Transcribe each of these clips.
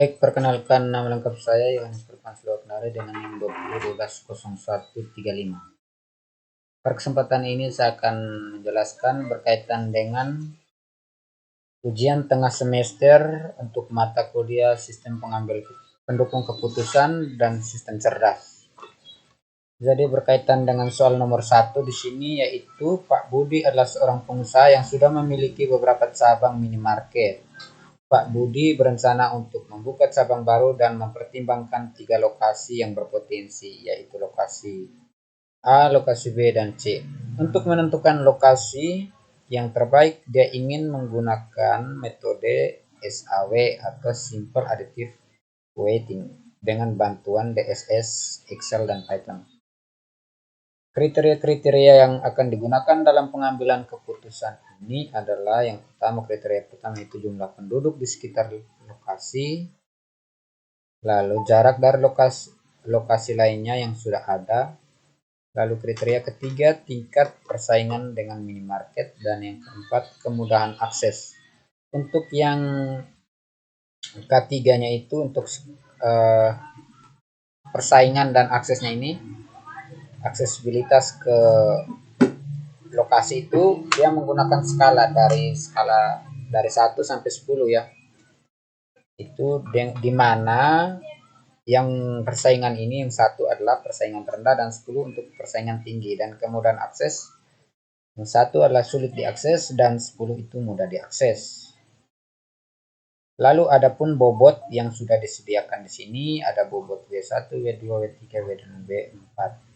Baik, perkenalkan nama lengkap saya Yohanes Perpansi Loknare dengan NIM 20120135. Pada kesempatan ini saya akan menjelaskan berkaitan dengan ujian tengah semester untuk mata kuliah Sistem Pengambil Pendukung Keputusan dan Sistem Cerdas. Jadi berkaitan dengan soal nomor 1 di sini, yaitu Pak Budi adalah seorang pengusaha yang sudah memiliki beberapa cabang minimarket. Pak Budi berencana untuk membuka cabang baru dan mempertimbangkan 3 lokasi yang berpotensi, yaitu lokasi A, lokasi B, dan C. Untuk menentukan lokasi yang terbaik, dia ingin menggunakan metode SAW atau Simple Additive Weighting dengan bantuan DSS, Excel, dan Python. Kriteria-kriteria yang akan digunakan dalam pengambilan keputusan ini adalah yang kriteria pertama itu jumlah penduduk di sekitar lokasi, lalu jarak dari lokasi lainnya yang sudah ada, lalu kriteria ketiga tingkat persaingan dengan minimarket, dan yang keempat kemudahan akses. Untuk yang ketiganya itu untuk persaingan dan aksesnya ini, aksesibilitas ke lokasi itu dia menggunakan skala dari 1 sampai 10 ya. Itu di mana yang persaingan ini yang 1 adalah persaingan rendah dan 10 untuk persaingan tinggi, dan kemudahan akses yang 1 adalah sulit diakses dan 10 itu mudah diakses. Lalu adapun bobot yang sudah disediakan di sini ada bobot W1, W2, W3, W dan W4.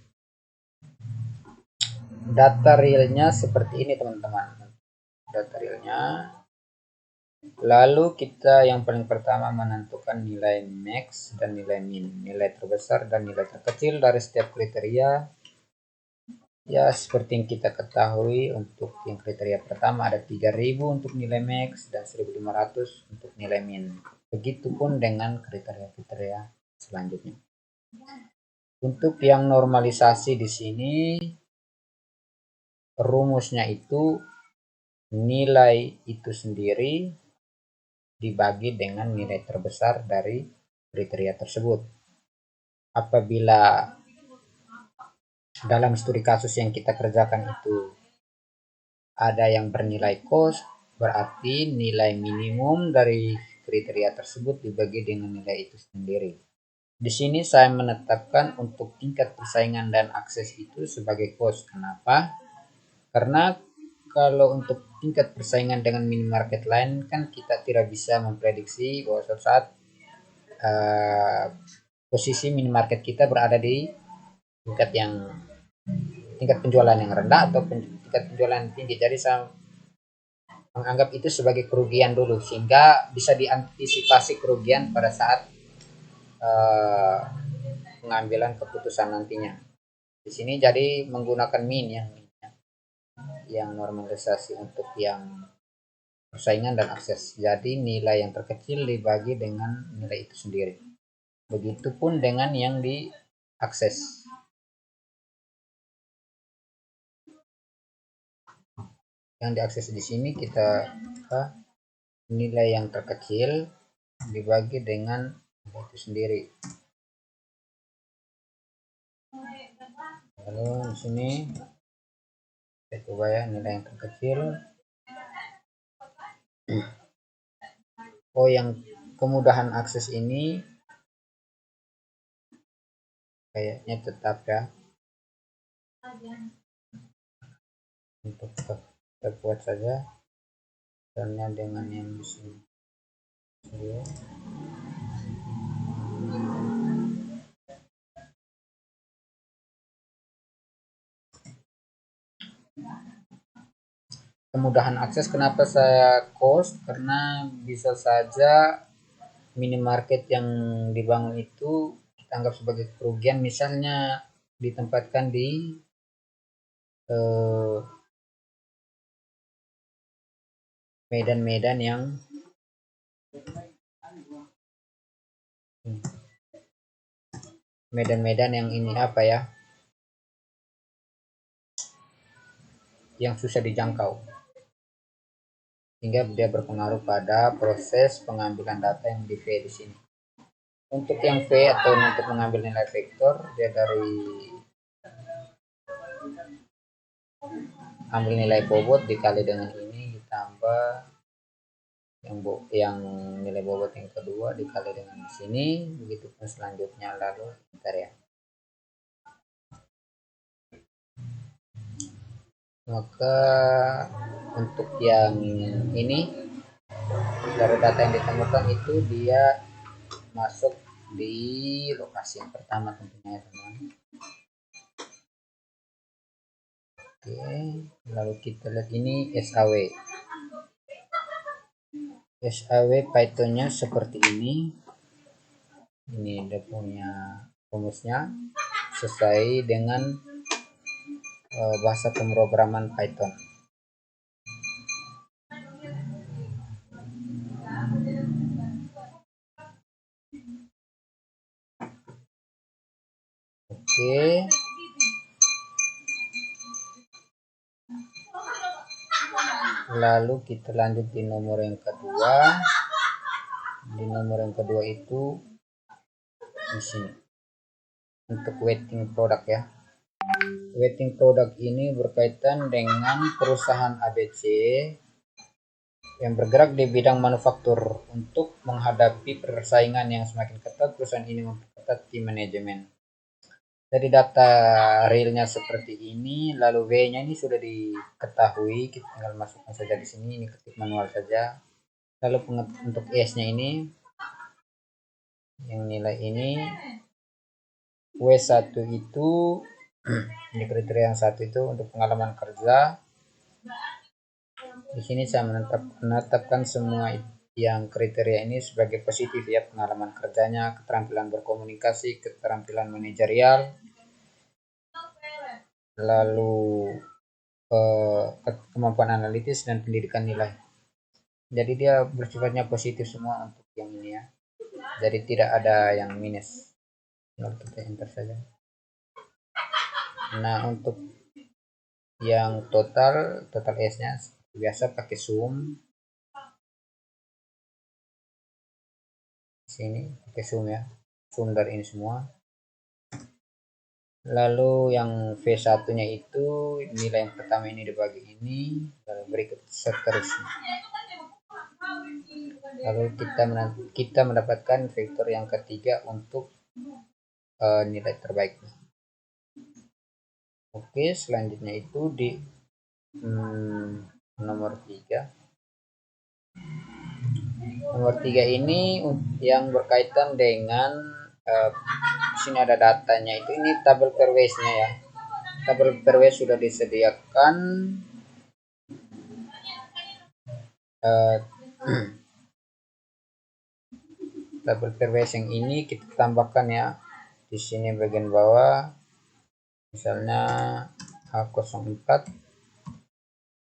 Data realnya seperti ini teman-teman. Data realnya. Lalu kita yang paling pertama menentukan nilai max dan nilai min, nilai terbesar dan nilai terkecil dari setiap kriteria. Ya, seperti yang kita ketahui, untuk yang kriteria pertama ada 3000 untuk nilai max dan 1500 untuk nilai min. Begitupun dengan kriteria-kriteria selanjutnya. Untuk yang normalisasi di sini rumusnya itu nilai itu sendiri dibagi dengan nilai terbesar dari kriteria tersebut. Apabila dalam studi kasus yang kita kerjakan itu ada yang bernilai cost, berarti nilai minimum dari kriteria tersebut dibagi dengan nilai itu sendiri. Di sini saya menetapkan untuk tingkat persaingan dan akses itu sebagai cost. Kenapa? Karena kalau untuk tingkat persaingan dengan minimarket lain kan kita tidak bisa memprediksi bahwa suatu saat posisi minimarket kita berada di tingkat penjualan yang rendah atau tingkat penjualan yang tinggi. Jadi saya menganggap itu sebagai kerugian dulu sehingga bisa diantisipasi kerugian pada saat pengambilan keputusan nantinya. Di sini jadi menggunakan min yang normalisasi untuk yang persaingan dan akses. Jadi nilai yang terkecil dibagi dengan nilai itu sendiri. Begitupun dengan yang diakses. Yang diakses di sini kita nilai yang terkecil dibagi dengan itu sendiri. Lalu di sini kita coba ya nilai yang terkecil. Oh, yang kemudahan akses ini kayaknya tetap ya. Untuk kita buat saja caranya dengan yang di sini. Kemudahan akses kenapa saya cost? Karena bisa saja minimarket yang dibangun itu kita anggap sebagai kerugian, misalnya ditempatkan di medan-medan yang ini apa ya, yang susah dijangkau, sehingga dia berpengaruh pada proses pengambilan data yang di sini. Untuk yang V atau untuk mengambil nilai vektor, dia dari ambil nilai bobot dikali dengan ini ditambah yang nilai bobot yang kedua dikali dengan sini, begitu pun selanjutnya. Lalu bentar ya, maka untuk yang ini dari data yang ditemukan itu dia masuk di lokasi yang pertama tentunya, teman. Oke, lalu kita lihat ini SAW. SAW Pythonnya seperti ini. Ini dia punya rumusnya sesuai dengan bahasa pemrograman Python. Oke, lalu kita lanjut di nomor yang kedua. Di nomor yang kedua itu di sini untuk waiting product ya. Waiting product ini berkaitan dengan perusahaan ABC yang bergerak di bidang manufaktur. Untuk menghadapi persaingan yang semakin ketat, perusahaan ini memperketat tim manajemen. Dari data realnya seperti ini, lalu W-nya ini sudah diketahui, kita tinggal masukkan saja di sini, ini ketik manual saja. Lalu untuk S-nya ini, yang nilai ini, W1 itu, ini kriteria yang satu itu untuk pengalaman kerja. Di sini saya menetapkan semua yang kriteria ini sebagai positif ya, pengalaman kerjanya, keterampilan berkomunikasi, keterampilan manajerial, lalu kemampuan analitis dan pendidikan nilai. Jadi dia bersifatnya positif semua untuk yang ini ya. Jadi tidak ada yang minus. Lalu kita enter saja. Nah, untuk yang total S-nya biasa pakai sum. Sini pakai sum ya. Sum dari ini semua. Lalu yang V1-nya itu nilai yang pertama ini dibagi ini, lalu berikut seterusnya. Lalu kita mendapatkan vektor yang ketiga untuk nilai terbaiknya. Oke, selanjutnya itu di nomor 3. Nomor 3 ini yang berkaitan dengan sini ada datanya itu, ini tabel pairwise-nya ya. Tabel pairwise sudah disediakan. Tabel pairwise yang ini kita tambahkan ya. Di sini bagian bawah misalnya H04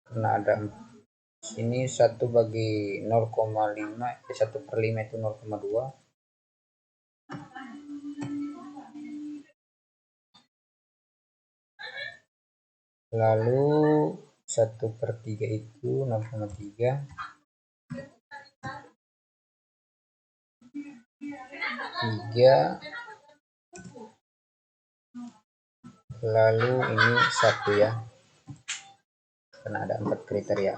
karena ada sini 1 bagi 0,5, 1/5 itu 0,2. Lalu 1/3 itu 0,3. 3. Lalu ini 1 ya, karena ada 4 kriteria.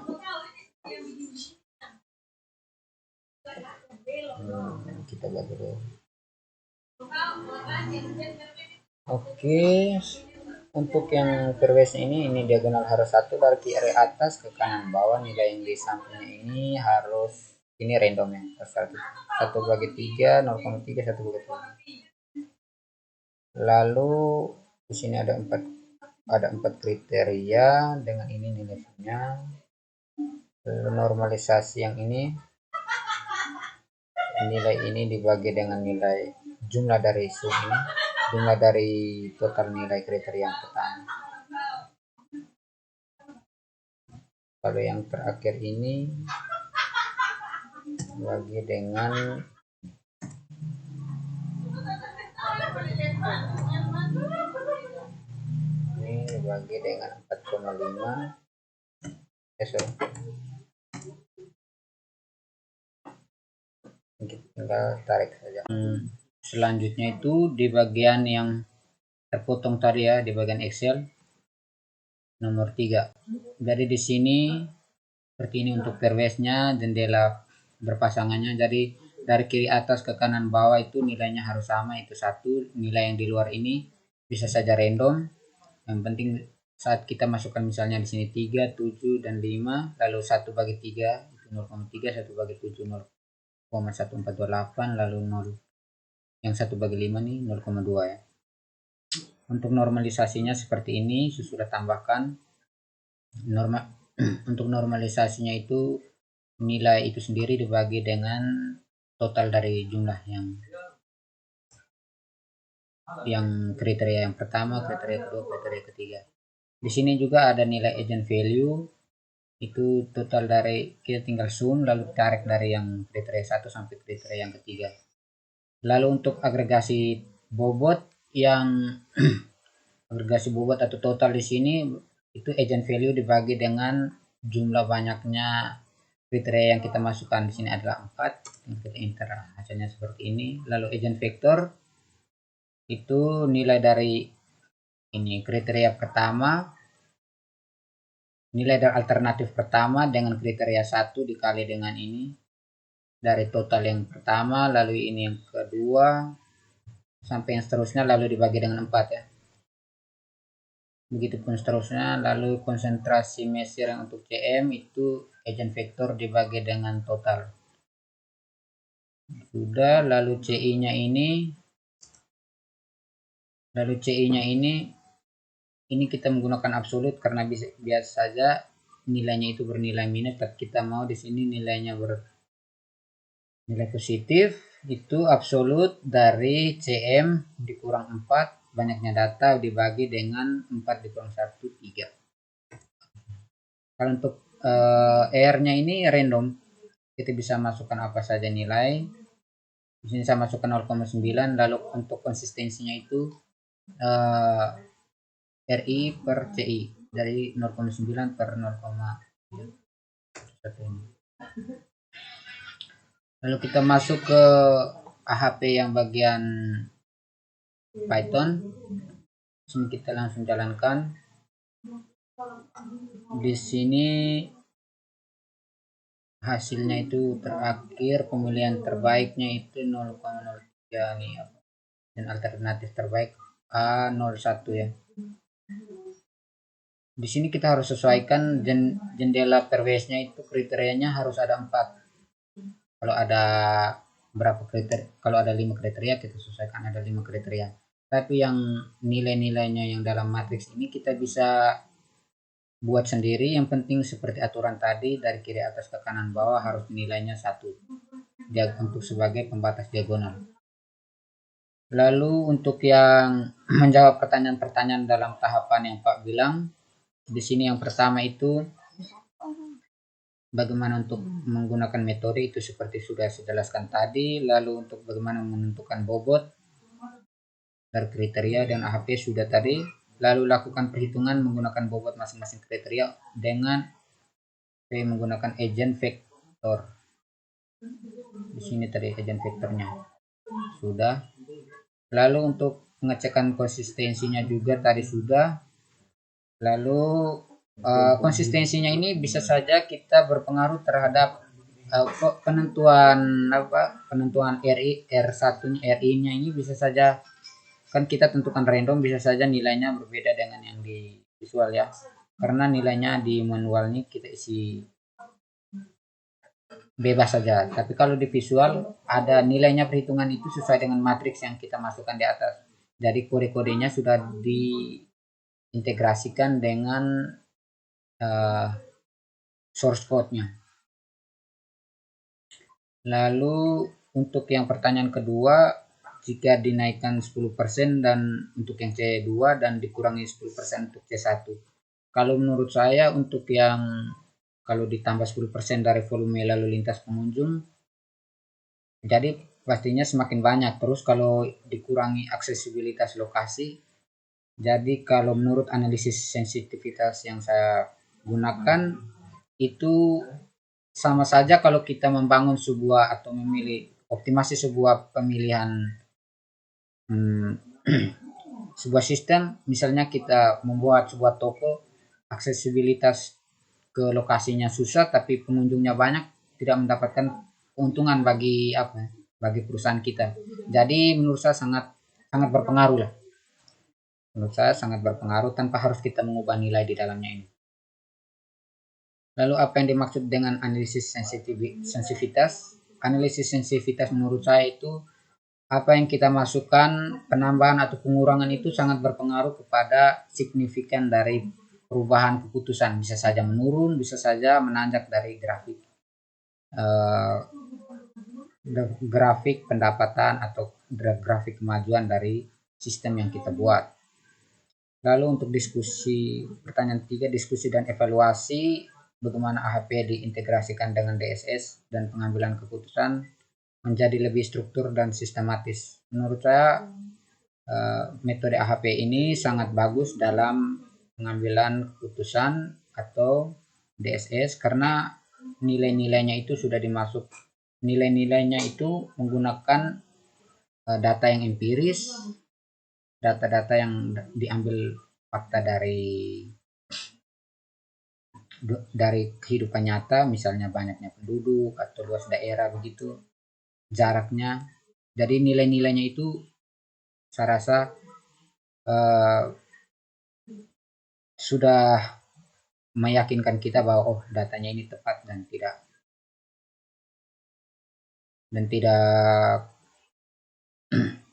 Kita bagi dulu. Oke, untuk yang pairwise ini diagonal harus 1 dari kiri atas ke kanan bawah. Nilai yang di sampingnya ini harus ini random ya, 1/3, 0,3, 1/3. Lalu di sini ada 4 kriteria dengan ini nilainya. Lalu normalisasi yang ini, nilai ini dibagi dengan nilai jumlah dari sum ini, jumlah dari total nilai kriteria yang pertama. Kalau yang terakhir ini bagi dengan ini dibagi dengan 4,5. Kita tinggal tarik saja. Selanjutnya itu di bagian yang terpotong tadi ya, di bagian Excel nomor 3. Jadi di sini seperti ini untuk perwesnya, jendela berpasangannya. Jadi dari kiri atas ke kanan bawah itu nilainya harus sama, itu satu. Nilai yang di luar ini bisa saja random. Yang penting saat kita masukkan misalnya di sini 3, 7 dan 5, lalu 1 bagi 3 itu 0,3, 1 bagi 7 0,1428, lalu 0 yang 1 bagi 5 nih 0,2 ya. Untuk normalisasinya seperti ini, sudah tambahkan untuk normalisasinya itu nilai itu sendiri dibagi dengan total dari jumlah yang kriteria yang pertama, kriteria kedua, kriteria ketiga. Di sini juga ada nilai agent value, itu total dari, kita tinggal sum lalu tarik dari yang kriteria 1 sampai kriteria yang ketiga. Lalu untuk agregasi bobot agregasi bobot atau total di sini itu agent value dibagi dengan jumlah banyaknya kriteria yang kita masukkan. Di sini adalah 4, kita enter hasilnya seperti ini. Lalu agent vector itu nilai dari ini kriteria pertama, nilai dari alternatif pertama dengan kriteria 1 dikali dengan ini dari total yang pertama, lalu ini yang kedua sampai yang seterusnya, lalu dibagi dengan 4 ya. Begitupun seterusnya. Lalu konsentrasi Messier yang untuk CM itu agent vector dibagi dengan total. Sudah. Lalu CI-nya ini kita menggunakan absolut karena biasa saja nilainya itu bernilai minus, tapi kita mau di sini nilainya bernilai positif. Itu absolut dari CM dikurang 4, banyaknya data dibagi dengan 4 dikurang 1, 3. Kalau untuk R-nya ini random, kita bisa masukkan apa saja nilai. Di sini saya masukkan 0,9. Lalu untuk konsistensinya itu RI per CI dari 0,9 per 0,1 ini. Lalu kita masuk ke AHP yang bagian Python. Sini kita langsung jalankan. Di sini hasilnya itu terakhir pemilihan terbaiknya itu 0,03 nih, dan alternatif terbaik A01 ya. Di sini kita harus sesuaikan jendela perwesnya itu kriterianya harus ada 4. Kalau ada berapa kriteria, kalau ada 5 kriteria kita sesuaikan ada 5 kriteria. Tapi yang nilai-nilainya yang dalam matriks ini kita bisa buat sendiri. Yang penting seperti aturan tadi, dari kiri atas ke kanan bawah harus nilainya 1 untuk sebagai pembatas diagonal. Lalu untuk yang menjawab pertanyaan-pertanyaan dalam tahapan yang Pak bilang, di sini yang pertama itu bagaimana untuk menggunakan metode itu seperti sudah saya jelaskan tadi. Lalu untuk bagaimana menentukan bobot dari kriteria dan AHP sudah tadi. Lalu lakukan perhitungan menggunakan bobot masing-masing kriteria dengan menggunakan agent vector. Di sini tadi agent vektornya sudah. Lalu untuk pengecekan konsistensinya juga tadi sudah. Lalu konsistensinya ini bisa saja kita berpengaruh terhadap penentuan RI-nya ini bisa saja kan kita tentukan random, bisa saja nilainya berbeda dengan yang di visual ya, karena nilainya di manual ini kita isi bebas saja. Tapi kalau di visual ada nilainya, perhitungan itu sesuai dengan matriks yang kita masukkan di atas. Jadi kode-kodenya sudah diintegrasikan dengan source code-nya. Lalu untuk yang pertanyaan kedua, jika dinaikkan 10% dan untuk yang C2 dan dikurangi 10% untuk C1. Kalau menurut saya untuk yang kalau ditambah 10% dari volume lalu lintas pengunjung, jadi pastinya semakin banyak. Terus kalau dikurangi aksesibilitas lokasi, jadi kalau menurut analisis sensitivitas yang saya gunakan itu sama saja kalau kita membangun sebuah atau memilih optimasi sebuah pemilihan sebuah sistem, misalnya kita membuat sebuah toko, aksesibilitas ke lokasinya susah tapi pengunjungnya banyak, tidak mendapatkan keuntungan bagi perusahaan kita. Jadi menurut saya sangat sangat berpengaruh lah. Menurut saya sangat berpengaruh tanpa harus kita mengubah nilai di dalamnya ini. Lalu apa yang dimaksud dengan analisis sensitivitas? Analisis sensitivitas menurut saya itu apa yang kita masukkan, penambahan atau pengurangan itu sangat berpengaruh kepada signifikan dari perubahan keputusan. Bisa saja menurun, bisa saja menanjak dari grafik pendapatan atau grafik kemajuan dari sistem yang kita buat. Lalu untuk pertanyaan 3, diskusi dan evaluasi bagaimana AHP diintegrasikan dengan DSS dan pengambilan keputusan menjadi lebih struktur dan sistematis. Menurut saya metode AHP ini sangat bagus dalam pengambilan keputusan atau DSS karena nilai-nilainya itu sudah dimasuk. Nilai-nilainya itu menggunakan data yang empiris, data-data yang diambil fakta dari kehidupan nyata, misalnya banyaknya penduduk atau luas daerah begitu, jaraknya. Jadi nilai-nilainya itu saya rasa sudah meyakinkan kita bahwa datanya ini tepat dan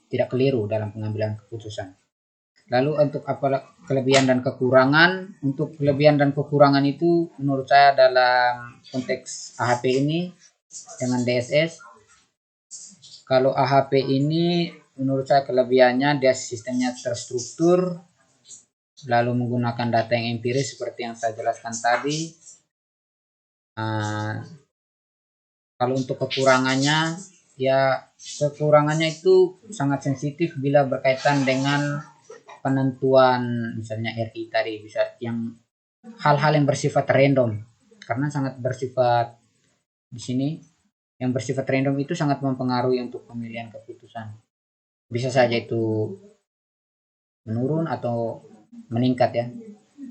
tidak keliru dalam pengambilan keputusan. Lalu untuk apa kelebihan dan kekurangan? Untuk kelebihan dan kekurangan itu menurut saya dalam konteks AHP ini dengan DSS, kalau AHP ini menurut saya kelebihannya dia sistemnya terstruktur, lalu menggunakan data yang empiris seperti yang saya jelaskan tadi. Kalau untuk kekurangannya, kekurangannya itu sangat sensitif bila berkaitan dengan penentuan misalnya RI tadi, bisa yang hal-hal yang bersifat random, karena sangat bersifat di sini yang bersifat random itu sangat mempengaruhi untuk pemilihan keputusan. Bisa saja itu menurun atau meningkat ya.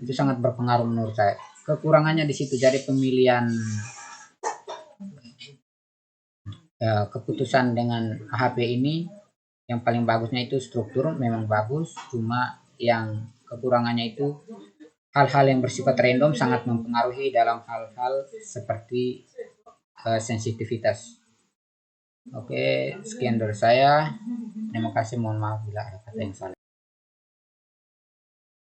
Itu sangat berpengaruh menurut saya. Kekurangannya di situ, jadi pemilihan keputusan dengan AHP ini yang paling bagusnya itu struktur memang bagus, cuma yang kekurangannya itu hal-hal yang bersifat random sangat mempengaruhi dalam hal-hal seperti sensitivitas. Oke, sekian dari saya. Terima kasih, mohon maaf bila ada kata yang salah.